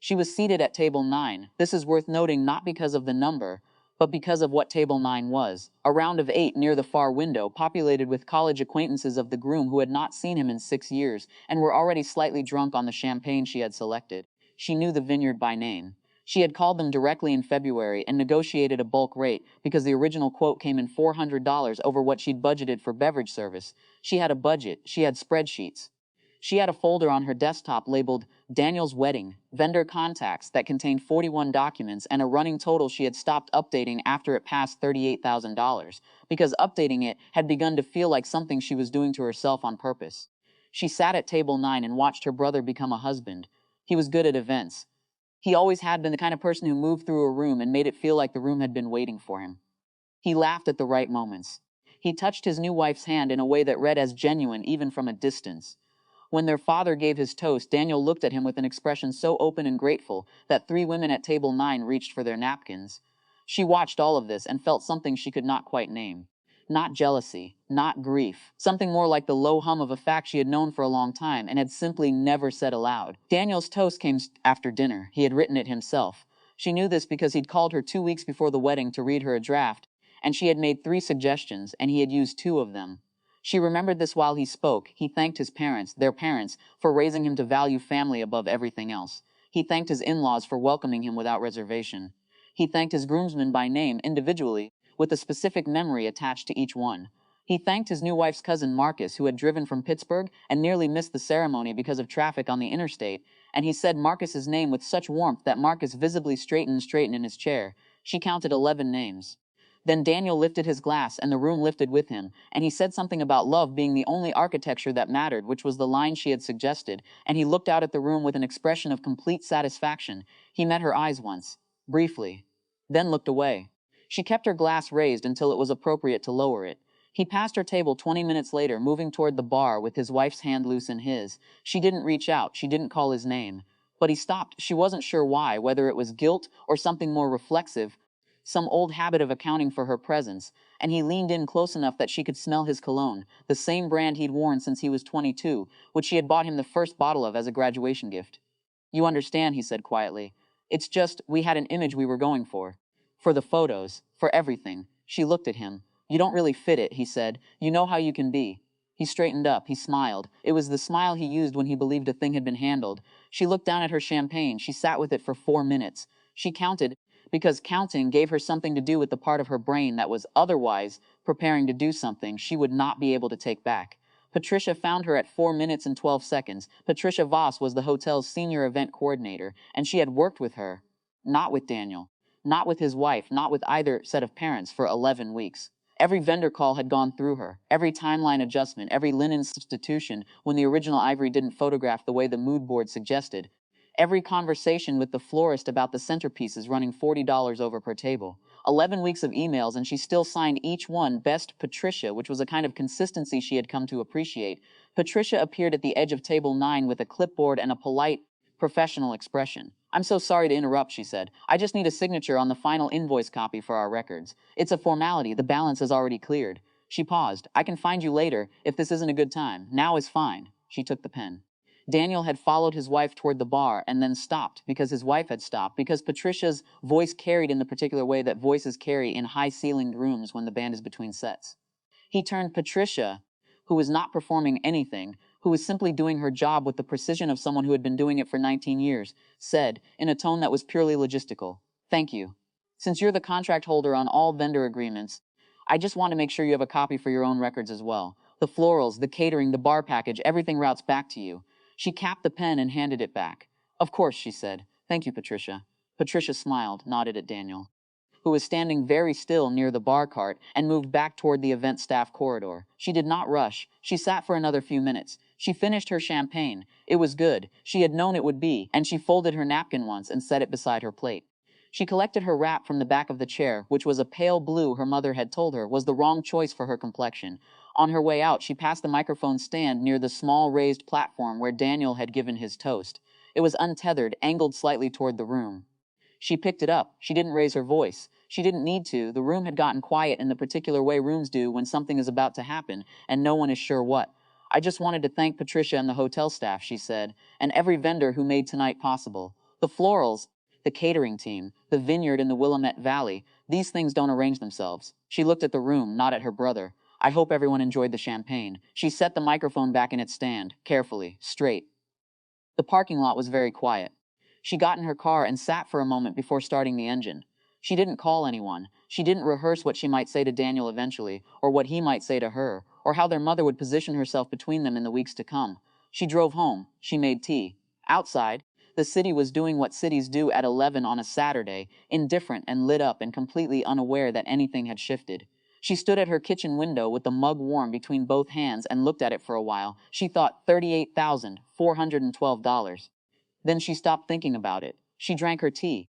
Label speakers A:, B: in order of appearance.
A: She was seated at table 9. This is worth noting not because of the number, but because of what table 9 was. A round of 8 near the far window, populated with college acquaintances of the groom who had not seen him in 6 years and were already slightly drunk on the champagne she had selected. She knew the vineyard by name. She had called them directly in February and negotiated a bulk rate because the original quote came in $400 over what she'd budgeted for beverage service. She had a budget. She had spreadsheets. She had a folder on her desktop labeled Daniel's Wedding, vendor contacts that contained 41 documents and a running total she had stopped updating after it passed $38,000 because updating it had begun to feel like something she was doing to herself on purpose. She sat at table 9 and watched her brother become a husband. He was good at events. He always had been the kind of person who moved through a room and made it feel like the room had been waiting for him. He laughed at the right moments. He touched his new wife's hand in a way that read as genuine even from a distance. When their father gave his toast, Daniel looked at him with an expression so open and grateful that 3 women at table 9 reached for their napkins. She watched all of this and felt something she could not quite name. Not jealousy, not grief, something more like the low hum of a fact she had known for a long time and had simply never said aloud. Daniel's toast came after dinner. He had written it himself. She knew this because he'd called her 2 weeks before the wedding to read her a draft, and she had made 3 suggestions, and he had used 2 of them. She remembered this while he spoke. He thanked his parents, their parents, for raising him to value family above everything else. He thanked his in-laws for welcoming him without reservation. He thanked his groomsmen by name, individually, with a specific memory attached to each one. He thanked his new wife's cousin Marcus, who had driven from Pittsburgh and nearly missed the ceremony because of traffic on the interstate, and he said Marcus's name with such warmth that Marcus visibly straightened in his chair. She counted 11 names. Then Daniel lifted his glass, and the room lifted with him, and he said something about love being the only architecture that mattered, which was the line she had suggested, and he looked out at the room with an expression of complete satisfaction. He met her eyes once, briefly, then looked away. She kept her glass raised until it was appropriate to lower it. He passed her table 20 minutes later, moving toward the bar with his wife's hand loose in his. She didn't reach out, she didn't call his name. But he stopped. She wasn't sure why, whether it was guilt or something more reflexive, some old habit of accounting for her presence, and he leaned in close enough that she could smell his cologne, the same brand he'd worn since he was 22, which she had bought him the first bottle of as a graduation gift. "You understand," he said quietly. "It's just, we had an image we were going for. For the photos, for everything." She looked at him. "You don't really fit it," he said. "You know how you can be." He straightened up. He smiled. It was the smile he used when he believed a thing had been handled. She looked down at her champagne. She sat with it for 4 minutes. She counted, because counting gave her something to do with the part of her brain that was otherwise preparing to do something she would not be able to take back. Patricia found her at 4 minutes and 12 seconds. Patricia Voss was the hotel's senior event coordinator, and she had worked with her, not with Daniel, not with his wife, not with either set of parents, for 11 weeks. Every vendor call had gone through her, every timeline adjustment, every linen substitution when the original ivory didn't photograph the way the mood board suggested. Every conversation with the florist about the centerpieces running $40 over per table. 11 weeks of emails, and she still signed each one Best Patricia, which was a kind of consistency she had come to appreciate. Patricia appeared at the edge of table 9 with a clipboard and a polite, professional expression. "I'm so sorry to interrupt," she said. "I just need a signature on the final invoice copy for our records. It's a formality. The balance is already cleared." She paused. "I can find you later if this isn't a good time. Now is fine." She took the pen. Daniel had followed his wife toward the bar and then stopped because his wife had stopped, because Patricia's voice carried in the particular way that voices carry in high-ceilinged rooms when the band is between sets. He turned. Patricia, who was not performing anything, who was simply doing her job with the precision of someone who had been doing it for 19 years, said, in a tone that was purely logistical, "Thank you. Since you're the contract holder on all vendor agreements, I just want to make sure you have a copy for your own records as well. The florals, the catering, the bar package, everything routes back to you." She capped the pen and handed it back. "Of course," she said. "Thank you, Patricia." Patricia smiled, nodded at Daniel, who was standing very still near the bar cart, and moved back toward the event staff corridor. She did not rush. She sat for another few minutes. She finished her champagne. It was good. She had known it would be, and she folded her napkin once and set it beside her plate. She collected her wrap from the back of the chair, which was a pale blue her mother had told her was the wrong choice for her complexion. On her way out, she passed the microphone stand near the small raised platform where Daniel had given his toast. It was untethered, angled slightly toward the room. She picked it up. She didn't raise her voice. She didn't need to. The room had gotten quiet in the particular way rooms do when something is about to happen, and no one is sure what. "I just wanted to thank Patricia and the hotel staff," she said, "and every vendor who made tonight possible. The florals, the catering team, the vineyard in the Willamette Valley, these things don't arrange themselves. She looked at the room, not at her brother. I hope everyone enjoyed the champagne. She set the microphone back in its stand, carefully, straight. The parking lot was very quiet. She got in her car and sat for a moment before starting the engine. She didn't call anyone. She didn't rehearse what she might say to Daniel eventually, or what he might say to her, or how their mother would position herself between them in the weeks to come. She drove home. She made tea. Outside, the city was doing what cities do at 11 on a Saturday, indifferent and lit up and completely unaware that anything had shifted. She stood at her kitchen window with the mug warm between both hands and looked at it for a while. She thought $38,412. Then she stopped thinking about it. She drank her tea.